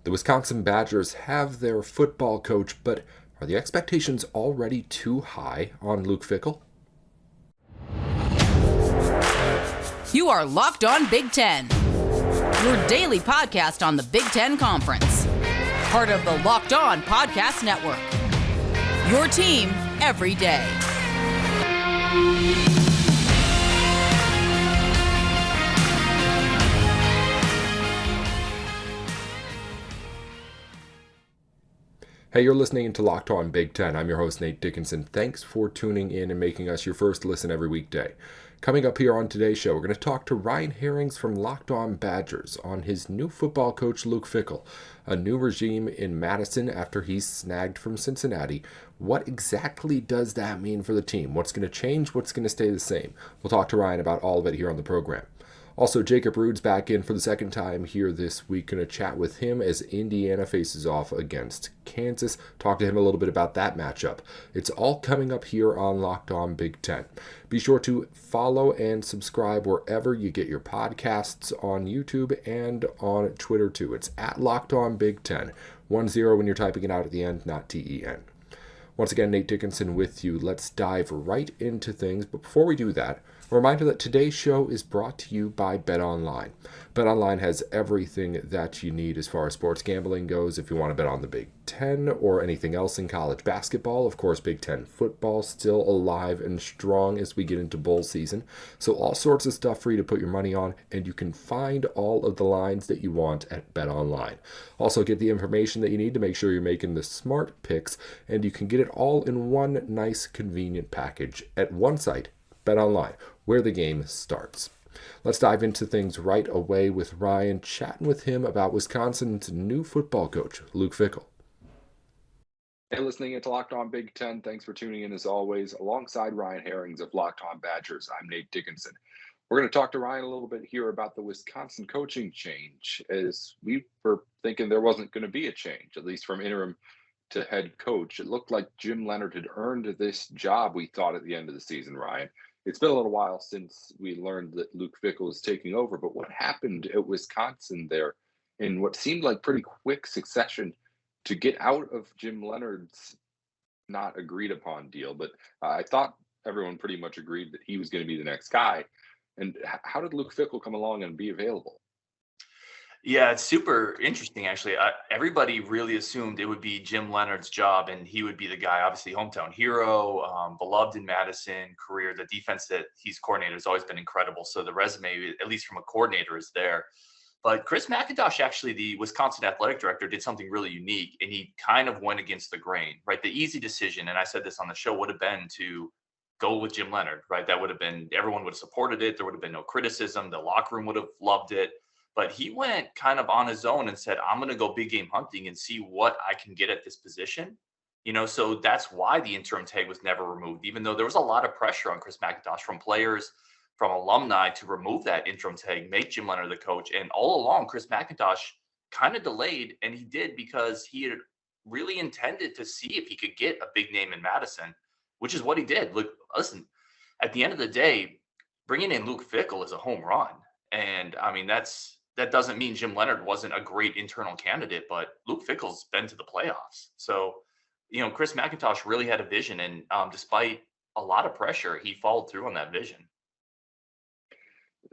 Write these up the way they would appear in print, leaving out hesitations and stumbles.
The Wisconsin Badgers have their football coach, but are the expectations already too high on Luke Fickell? You are Locked On Big Ten, your daily podcast on the Big Ten Conference. Part of the Locked On Podcast Network. Your team every day. Hey, you're listening to Locked On Big Ten. I'm your host, Nate Dickinson. Thanks for tuning in and making us your first listen every weekday. Coming up here on today's show, we're going to talk to Ryan Herrings from Locked On Badgers on his new football coach, Luke Fickell, a new regime in Madison after he's snagged from Cincinnati. What exactly does that mean for the team? What's going to change? What's going to stay the same? We'll talk to Ryan about all of it here on the program. Also, Jacob Rude's back in for the second time here this week. Going to chat with him as Indiana faces off against Kansas. Talk to him a little bit about that matchup. It's all coming up here on Locked On Big Ten. Be sure to follow and subscribe wherever you get your podcasts on YouTube and on Twitter too. It's at Locked On Big Ten. 10 when you're typing it out at the end, not TEN. Once again, Nate Dickinson with you. Let's dive right into things. But before we do that, a reminder that today's show is brought to you by BetOnline. BetOnline has everything that you need as far as sports gambling goes. If you want to bet on the Big Ten or anything else in college basketball, of course, Big Ten football still alive and strong as we get into bowl season. So all sorts of stuff for you to put your money on, and you can find all of the lines that you want at BetOnline. Also get the information that you need to make sure you're making the smart picks, and you can get it all in one nice, convenient package at one site, BetOnline, where the game starts. Let's dive into things right away with Ryan, chatting with him about Wisconsin's new football coach, Luke Fickell. Hey, listening to Locked On Big Ten. Thanks for tuning in as always. Alongside Ryan Herrings of Locked On Badgers, I'm Nate Dickinson. We're going to talk to Ryan a little bit here about the Wisconsin coaching change, as we were thinking there wasn't going to be a change, at least from interim to head coach. It looked like Jim Leonhard had earned this job, we thought, at the end of the season, Ryan. It's been a little while since we learned that Luke Fickell was taking over, but what happened at Wisconsin there in what seemed like pretty quick succession to get out of Jim Leonhard's not agreed upon deal, but I thought everyone pretty much agreed that he was going to be the next guy. And how did Luke Fickell come along and be available? Yeah, it's super interesting, actually. Everybody really assumed it would be Jim Leonhard's job, and he would be the guy, obviously hometown hero, beloved in Madison, career. The defense that he's coordinated has always been incredible. So the resume, at least from a coordinator, is there. But Chris McIntosh, actually, the Wisconsin athletic director, did something really unique, and he kind of went against the grain, right? The easy decision, and I said this on the show, would have been to go with Jim Leonhard, right? That would have been, everyone would have supported it. There would have been no criticism. The locker room would have loved it. But he went kind of on his own and said, I'm going to go big game hunting and see what I can get at this position. So that's why the interim tag was never removed, even though there was a lot of pressure on Chris McIntosh from players, from alumni to remove that interim tag, make Jim Leonhard the coach. And all along, Chris McIntosh kind of delayed, and he did because he had really intended to see if he could get a big name in Madison, which is what he did. Look, listen, at the end of the day, bringing in Luke Fickell is a home run. And I mean, that doesn't mean Jim Leonhard wasn't a great internal candidate, but Luke Fickell's been to the playoffs. So, Chris McIntosh really had a vision, and despite a lot of pressure, he followed through on that vision.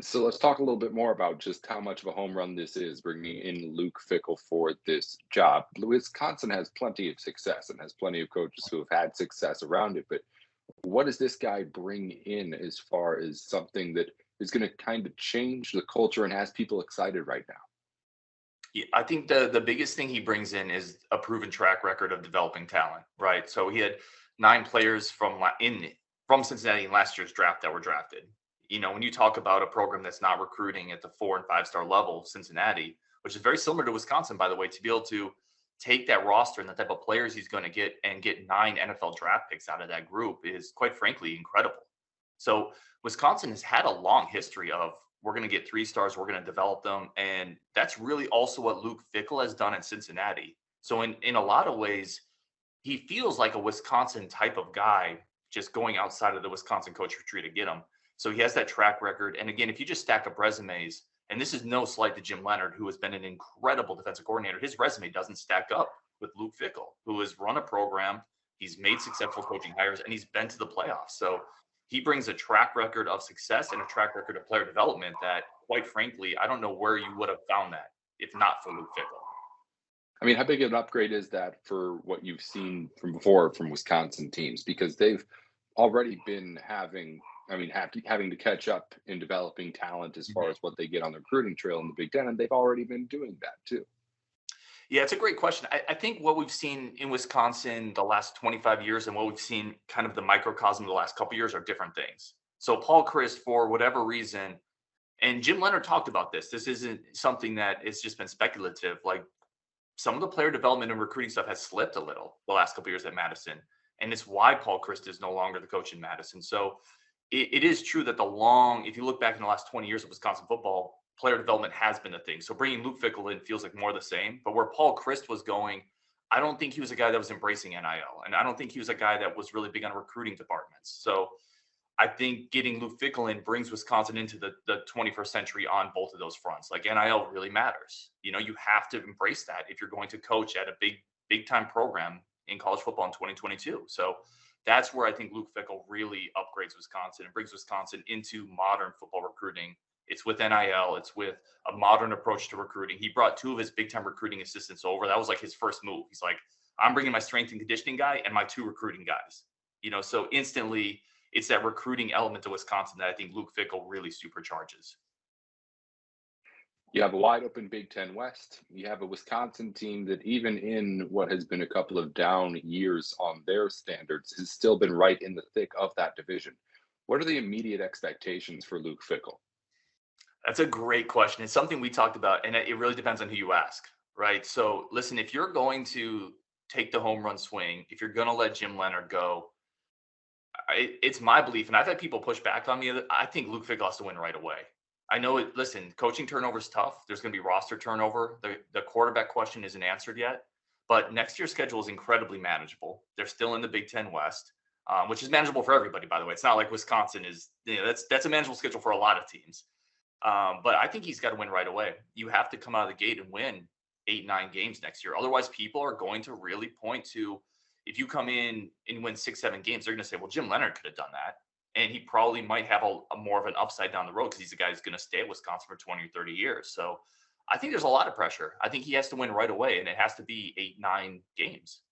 So let's talk a little bit more about just how much of a home run this is, bringing in Luke Fickell for this job. Wisconsin has plenty of success and has plenty of coaches who have had success around it, but what does this guy bring in as far as something that is going to kind of change the culture and has people excited right now? Yeah, I think the biggest thing he brings in is a proven track record of developing talent, right? So he had 9 players from Cincinnati in last year's draft that were drafted. When you talk about a program that's not recruiting at the 4 and 5 star level, Cincinnati, which is very similar to Wisconsin, by the way, to be able to take that roster and the type of players he's going to get and get 9 NFL draft picks out of that group is, quite frankly, incredible. So Wisconsin has had a long history of, we're going to get 3 stars, we're going to develop them. And that's really also what Luke Fickell has done in Cincinnati. So in a lot of ways, he feels like a Wisconsin type of guy, just going outside of the Wisconsin coach tree to get him. So he has that track record. And again, if you just stack up resumes And this is no slight to Jim Leonhard, who has been an incredible defensive coordinator. His resume doesn't stack up with Luke Fickell, who has run a program. He's made successful coaching hires, and he's been to the playoffs. So he brings a track record of success and a track record of player development that, quite frankly, I don't know where you would have found that if not for Luke Fickell. I mean, how big of an upgrade is that for what you've seen from before from Wisconsin teams? Because they've already been having to catch up in developing talent as far as what they get on the recruiting trail in the Big Ten, and they've already been doing that too. Yeah, it's a great question. I think what we've seen in Wisconsin the last 25 years and what we've seen kind of the microcosm the last couple of years are different things. So Paul Chryst, for whatever reason, and Jim Leonhard talked about this. This isn't something that it's just been speculative. Like, some of the player development and recruiting stuff has slipped a little the last couple of years at Madison. And it's why Paul Chryst is no longer the coach in Madison. So it is true that if you look back in the last 20 years of Wisconsin football, player development has been a thing. So bringing Luke Fickell in feels like more the same. But where Paul Chryst was going, I don't think he was a guy that was embracing NIL. And I don't think he was a guy that was really big on recruiting departments. So I think getting Luke Fickell in brings Wisconsin into the 21st century on both of those fronts. Like, NIL really matters. You have to embrace that if you're going to coach at a big time program in college football in 2022. So that's where I think Luke Fickell really upgrades Wisconsin and brings Wisconsin into modern football recruiting. It's with NIL. It's with a modern approach to recruiting. He brought 2 of his big time recruiting assistants over. That was like his first move. He's like, I'm bringing my strength and conditioning guy and my 2 recruiting guys. So instantly, it's that recruiting element to Wisconsin that I think Luke Fickell really supercharges. You have a wide open Big Ten West. You have a Wisconsin team that, even in what has been a couple of down years on their standards, has still been right in the thick of that division. What are the immediate expectations for Luke Fickell? That's a great question. It's something we talked about, and it really depends on who you ask, right? So listen, if you're going to take the home run swing, if you're going to let Jim Leonhard go, it's my belief, and I've had people push back on me, I think Luke Fickell has to win right away. I know it. Listen, coaching turnover is tough. There's going to be roster turnover. The quarterback question isn't answered yet, but next year's schedule is incredibly manageable. They're still in the Big Ten West, which is manageable for everybody, by the way. It's not like Wisconsin is, that's a manageable schedule for a lot of teams. But I think he's got to win right away. You have to come out of the gate and win 8-9 games next year. Otherwise, people are going to really point to, if you come in and win 6-7 games, they're going to say, well, Jim Leonhard could have done that. And he probably might have a more of an upside down the road because he's a guy who's going to stay at Wisconsin for 20 or 30 years. So I think there's a lot of pressure. I think he has to win right away, and it has to be 8-9 games.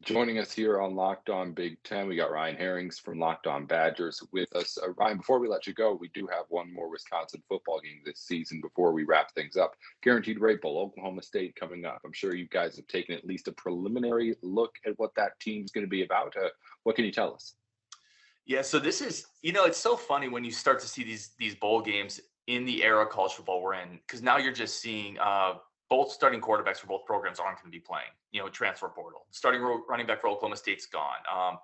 Joining us here on Locked On Big Ten, we got Ryan Herrings from Locked On Badgers with us. Ryan, before we let you go, we do have one more Wisconsin football game this season before we wrap things up. Guaranteed Rate Bowl, Oklahoma State coming up. I'm sure you guys have taken at least a preliminary look at what that team's going to be about. What can you tell us? Yeah, so this is, it's so funny when you start to see these bowl games in the era of college football we're in, because now you're just seeing both starting quarterbacks for both programs aren't going to be playing, transfer portal. Starting running back for Oklahoma State's gone.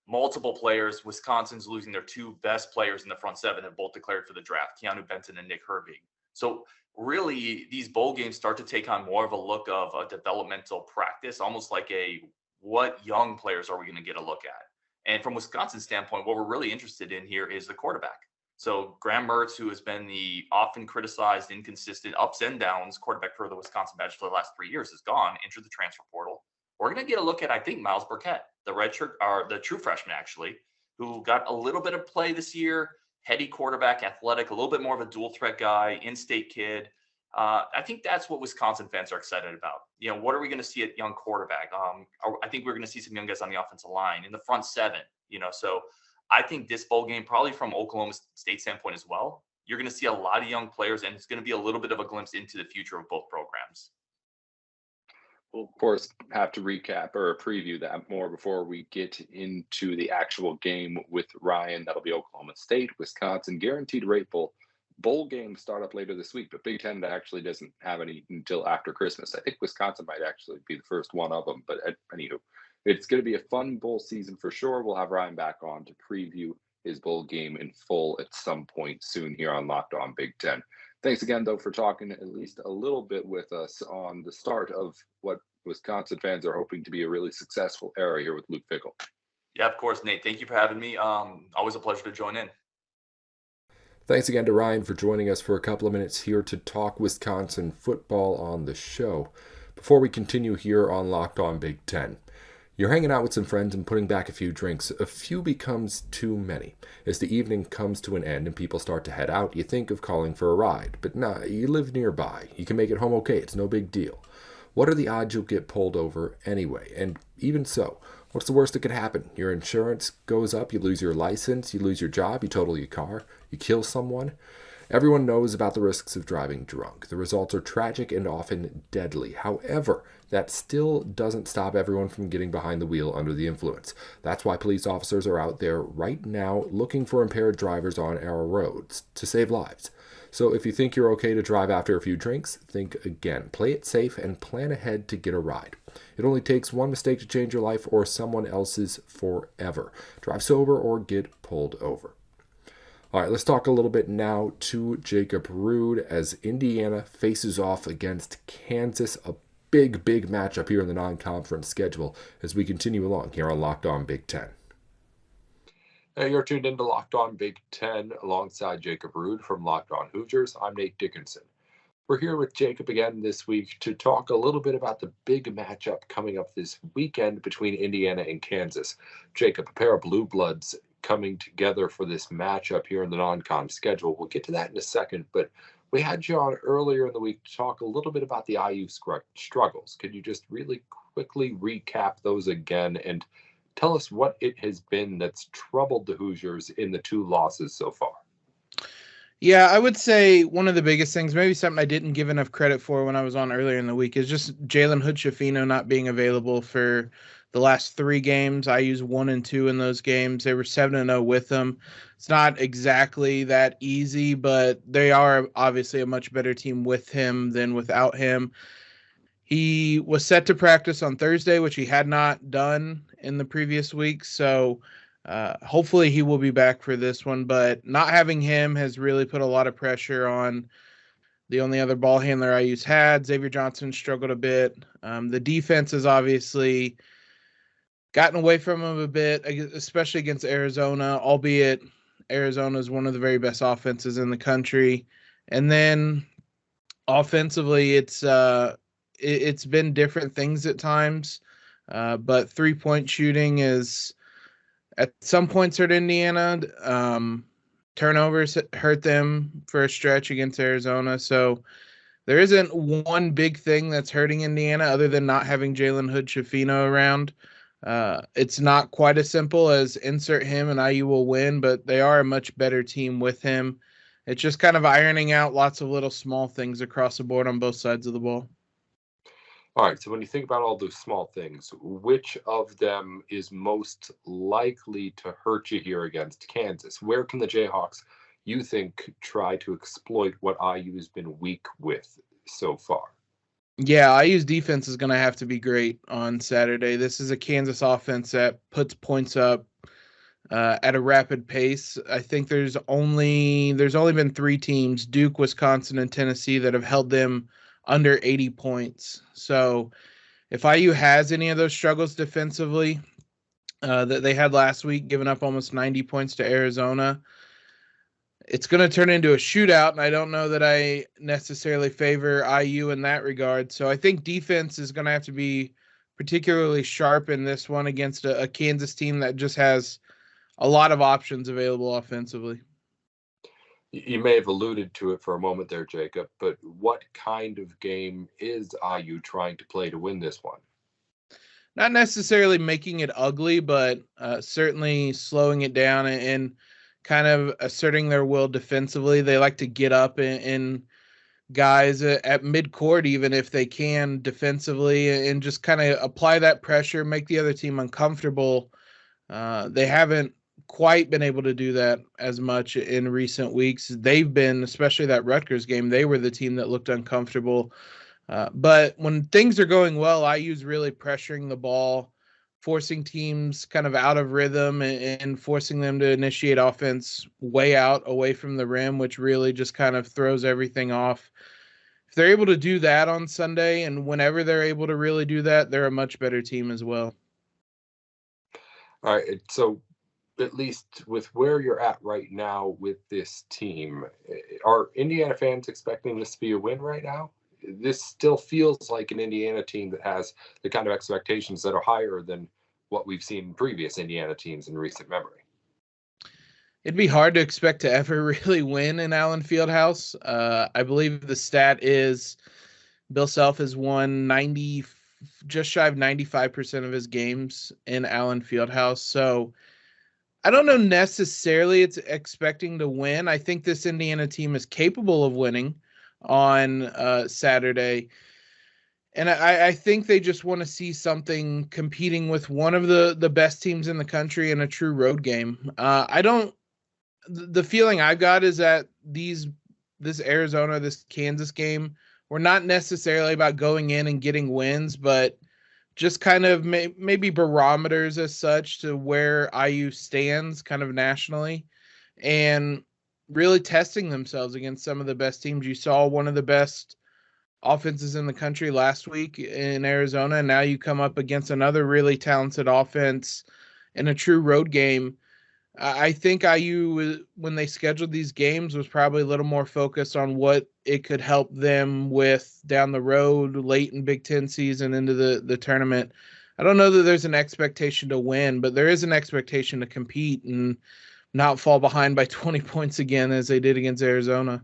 Multiple players. Wisconsin's losing their 2 best players in the front 7 have both declared for the draft, Keanu Benton and Nick Herbig. So really, these bowl games start to take on more of a look of a developmental practice, almost like what young players are we going to get a look at? And from Wisconsin's standpoint, what we're really interested in here is the quarterback. So Graham Mertz, who has been the often criticized, inconsistent, ups and downs quarterback for the Wisconsin Badgers for the last 3 years, is gone, entered the transfer portal. We're going to get a look at, I think, Miles Burkett, the redshirt, or the true freshman, actually, who got a little bit of play this year, heady quarterback, athletic, a little bit more of a dual threat guy, in-state kid. I think that's what Wisconsin fans are excited about. What are we going to see at young quarterback? I think we're going to see some young guys on the offensive line in the front 7, so I think this bowl game, probably from Oklahoma State standpoint as well, you're going to see a lot of young players, and it's going to be a little bit of a glimpse into the future of both programs. We'll, of course, have to recap or preview that more before we get into the actual game with Ryan. That'll be Oklahoma State, Wisconsin. Guaranteed Rate Bowl games start up later this week, but Big Ten actually doesn't have any until after Christmas. I think Wisconsin might actually be the first one of them, but anywho, it's going to be a fun bowl season for sure. We'll have Ryan back on to preview his bowl game in full at some point soon here on Locked On Big Ten. Thanks again, though, for talking at least a little bit with us on the start of what Wisconsin fans are hoping to be a really successful era here with Luke Fickell. Yeah, of course, Nate. Thank you for having me. Always a pleasure to join in. Thanks again to Ryan for joining us for a couple of minutes here to talk Wisconsin football on the show. Before we continue here on Locked On Big Ten, you're hanging out with some friends and putting back a few drinks. A few becomes too many. As the evening comes to an end and people start to head out, you think of calling for a ride. But nah, you live nearby. You can make it home okay. It's no big deal. What are the odds you'll get pulled over anyway? And even so, what's the worst that could happen? Your insurance goes up, you lose your license, you lose your job, you total your car, you kill someone. Everyone knows about the risks of driving drunk. The results are tragic and often deadly. However, that still doesn't stop everyone from getting behind the wheel under the influence. That's why police officers are out there right now looking for impaired drivers on our roads to save lives. So if you think you're okay to drive after a few drinks, think again. Play it safe and plan ahead to get a ride. It only takes one mistake to change your life or someone else's forever. Drive sober or get pulled over. All right, let's talk a little bit now to Jacob Rude as Indiana faces off against Kansas, a big matchup here in the non-conference schedule as we continue along here on Locked On Big Ten. Hey, you're tuned into Locked On Big Ten alongside Jacob Rude from Locked On Hoosiers. I'm Nate Dickinson. We're here with Jacob again this week to talk a little bit about the big matchup coming up this weekend between Indiana and Kansas. Jacob, a pair of blue bloods coming together for this matchup here in the non-con schedule. We'll get to that in a second, but we had you on earlier in the week to talk a little bit about the IU struggles. Could you just really quickly recap those again and tell us what it has been that's troubled the Hoosiers in the two losses so far? Yeah, I would say one of the biggest things, maybe something I didn't give enough credit for when I was on earlier in the week, is just Jalen Hood-Schifino not being available for the last 3 games. I used 1 and 2 in those games. They were 7-0 with them. It's not exactly that easy, but they are obviously a much better team with him than without him. He was set to practice on Thursday, which he had not done in the previous week. So hopefully he will be back for this one. But not having him has really put a lot of pressure on the only other ball handler IU's had. Xavier Johnson struggled a bit. The defense has obviously gotten away from him a bit, especially against Arizona, albeit Arizona is one of the very best offenses in the country. And then offensively, it's been different things at times, but 3-point shooting is at some points hurt Indiana. Turnovers hurt them for a stretch against Arizona. So there isn't one big thing that's hurting Indiana other than not having Jalen Hood-Schifino around. It's not quite as simple as insert him and IU will win, but they are a much better team with him. It's just kind of ironing out lots of little small things across the board on both sides of the ball. All right, so when you think about all those small things, which of them is most likely to hurt you here against Kansas? Where can the Jayhawks, you think, try to exploit what IU has been weak with so far? Yeah, IU's defense is going to have to be great on Saturday. This is a Kansas offense that puts points up at a rapid pace. I think there's only been 3 teams, Duke, Wisconsin, and Tennessee, that have held them under 80 points. So if IU has any of those struggles defensively that they had last week, giving up almost 90 points to Arizona, it's going to turn into a shootout, and I don't know that I necessarily favor IU in that regard. So I think defense is going to have to be particularly sharp in this one against a Kansas team that just has a lot of options available offensively. You may have alluded to it for a moment there, Jacob, but what kind of game is IU trying to play to win this one? Not necessarily making it ugly, but certainly slowing it down and kind of asserting their will defensively. They like to get up in guys at midcourt, even if they can defensively, and just kind of apply that pressure, make the other team uncomfortable. They haven't quite been able to do that as much in recent weeks. They've been, especially that Rutgers game, they were the team that looked uncomfortable. But when things are going well, IU's really pressuring the ball, forcing teams kind of out of rhythm and forcing them to initiate offense way out away from the rim, which really just kind of throws everything off. If they're able to do that on Sunday, and whenever they're able to really do that, they're a much better team as well. All right, so at least with where you're at right now with this team, are Indiana fans expecting this to be a win right now? This still feels like an Indiana team that has the kind of expectations that are higher than what we've seen in previous Indiana teams in recent memory. It'd be hard to expect to ever really win in Allen Fieldhouse. I believe the stat is Bill Self has won just shy of 95% of his games in Allen Fieldhouse. So I don't know necessarily it's expecting to win. I think this Indiana team is capable of winning on Saturday. And I think they just want to see something competing with one of the best teams in the country in a true road game. The feeling I've got is that this Arizona, this Kansas game, we're not necessarily about going in and getting wins, but just kind of maybe barometers as such to where IU stands kind of nationally and really testing themselves against some of the best teams. You saw one of the best offenses in the country last week in Arizona, and now you come up against another really talented offense in a true road game. I think IU, when they scheduled these games, was probably a little more focused on what it could help them with down the road, late in Big Ten season into the tournament. I don't know that there's an expectation to win, but there is an expectation to compete and not fall behind by 20 points again as they did against Arizona.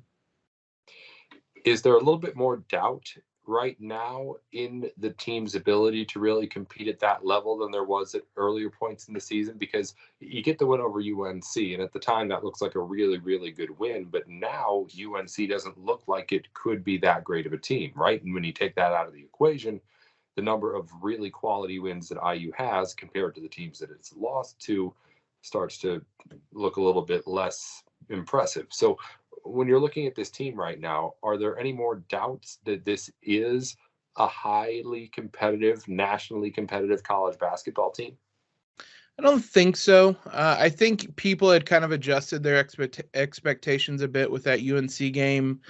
Is there a little bit more doubt right now in the team's ability to really compete at that level than there was at earlier points in the season? Because you get the win over UNC, and at the time that looks like a really, really good win. But now UNC doesn't look like it could be that great of a team, right? And when you take that out of the equation, the number of really quality wins that IU has compared to the teams that it's lost to starts to look a little bit less impressive. So when you're looking at this team right now, are there any more doubts that this is a highly competitive, nationally competitive college basketball team? I don't think so. I think people had kind of adjusted their expectations a bit with that UNC game,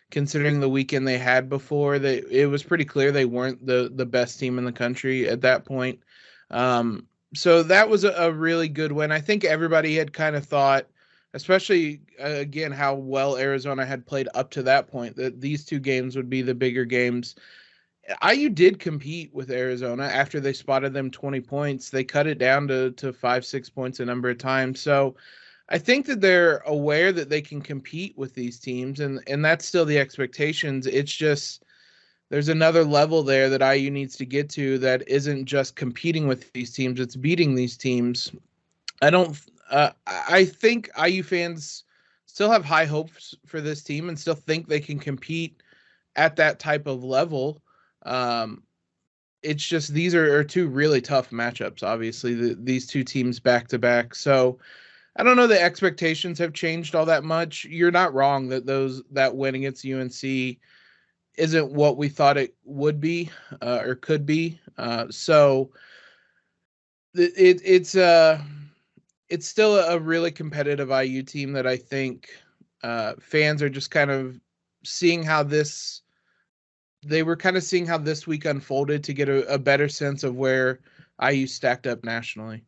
considering the weekend they had before. It was pretty clear they weren't the best team in the country at that point. So that was a really good win. I think everybody had kind of thought, especially again, how well Arizona had played up to that point, that these two games would be the bigger games. IU did compete with Arizona after they spotted them 20 points. They cut it down to 5-6 points a number of times. So I think that they're aware that they can compete with these teams, and that's still the expectations. It's just there's another level there that IU needs to get to that isn't just competing with these teams, it's beating these teams. I think IU fans still have high hopes for this team and still think they can compete at that type of level. It's just these are two really tough matchups, obviously, these two teams back to back. So I don't know the expectations have changed all that much. You're not wrong that that win against UNC isn't what we thought it would be or could be. So it's still a really competitive IU team that I think fans are just kind of seeing how this week unfolded to get a better sense of where IU stacked up nationally.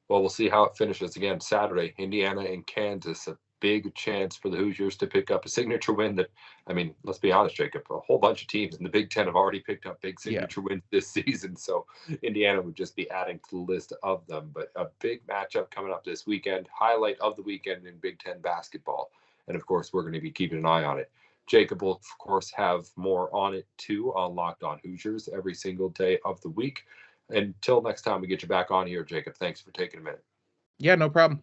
Well, we'll see how it finishes again Saturday. Indiana and Kansas, a big chance for the Hoosiers to pick up a signature win that, I mean, let's be honest, Jacob, a whole bunch of teams in the Big Ten have already picked up big signature wins this season. So Indiana would just be adding to the list of them. But a big matchup coming up this weekend, highlight of the weekend in Big Ten basketball. And of course, we're going to be keeping an eye on it. Jacob will, of course, have more on it too on Locked On Hoosiers every single day of the week. Until next time we get you back on here, Jacob, thanks for taking a minute. Yeah, no problem.